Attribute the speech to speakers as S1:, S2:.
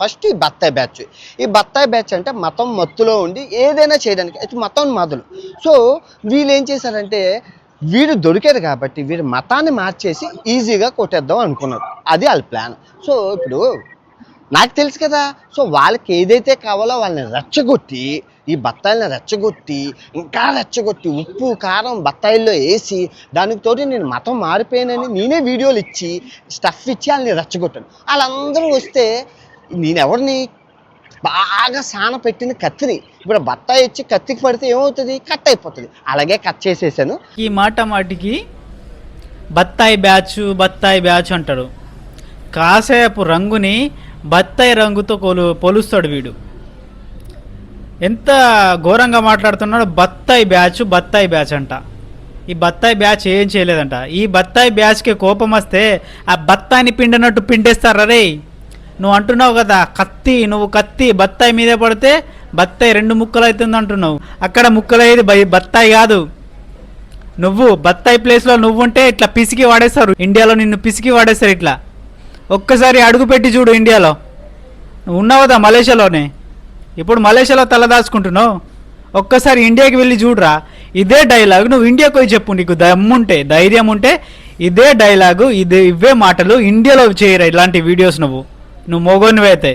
S1: First ఈ బత్తాయి batch అంటే మతం మత్తులో ఉండి ఏదైనా చేయడానికి అయితే మతం మొదలు. సో వీళ్ళు ఏం చేశారంటే వీడు దొరికారు కాబట్టి వీడి మతాన్ని మార్చేసి ఈజీగా కొట్టేద్దాం అనుకున్నారు. అది వాళ్ళ ప్లాన్. సో ఇప్పుడు నాకు తెలుసు కదా. సో వాళ్ళకి ఏదైతే కావాలో వాళ్ళని రెచ్చగొట్టి ఈ బత్తాయిలను రెచ్చగొట్టి ఇంకా రెచ్చగొట్టి ఉప్పు కారం బత్తాయిల్లో వేసి దానికి తోటి నేను మతం మారిపోయానని నేనే వీడియోలు ఇచ్చి స్టఫ్ ఇచ్చి వాళ్ళని రెచ్చగొట్టాను. వాళ్ళందరూ వస్తే నేనెవరిని బాగా సాన పెట్టిన కత్తిని ఇప్పుడు బత్తాయి ఇచ్చి కత్తికి పడితే ఏమవుతుంది? కట్ అయిపోతుంది. అలాగే కట్ చేసేసాను.
S2: ఈ మాట మాటికి బత్తాయి బ్యాచ్ అంటాడు. కాసేపు రంగుని బత్తాయి రంగుతో పోలుస్తాడు వీడు. ఎంత ఘోరంగా మాట్లాడుతున్నాడు. బత్తాయి బ్యాచ్ అంట. ఈ బత్తాయి బ్యాచ్ ఏం చేయలేదంట. ఈ బత్తాయి బ్యాచ్కి కోపం వస్తే ఆ బత్తాయిని పిండినట్టు పిండేస్తారా రే. నువ్వు అంటున్నావు కదా కత్తి బత్తాయి మీదే పడితే బత్తాయి 2 ముక్కలు అవుతుంది అంటున్నావు. అక్కడ ముక్కలయ్యేది బత్తాయి కాదు. నువ్వు బత్తాయి ప్లేస్లో నువ్వుంటే ఇట్లా పిసికి వాడేస్తారు. ఇండియాలో నిన్ను పిసికి వాడేస్తారు. ఇట్లా ఒక్కసారి అడుగు పెట్టి చూడు. ఇండియాలో నువ్వు ఉన్నావు కదా మలేషియాలోనే. ఇప్పుడు మలేషియాలో తలదాచుకుంటున్నావు. ఒక్కసారి ఇండియాకి వెళ్ళి చూడరా. ఇదే డైలాగ్ నువ్వు ఇండియాకి పోయి చెప్పు. నీకు ధైర్యం ఉంటే ఇదే డైలాగు ఇవే మాటలు ఇండియాలో చేయరా ఇలాంటి వీడియోస్. నువ్వు మొగోనివైతే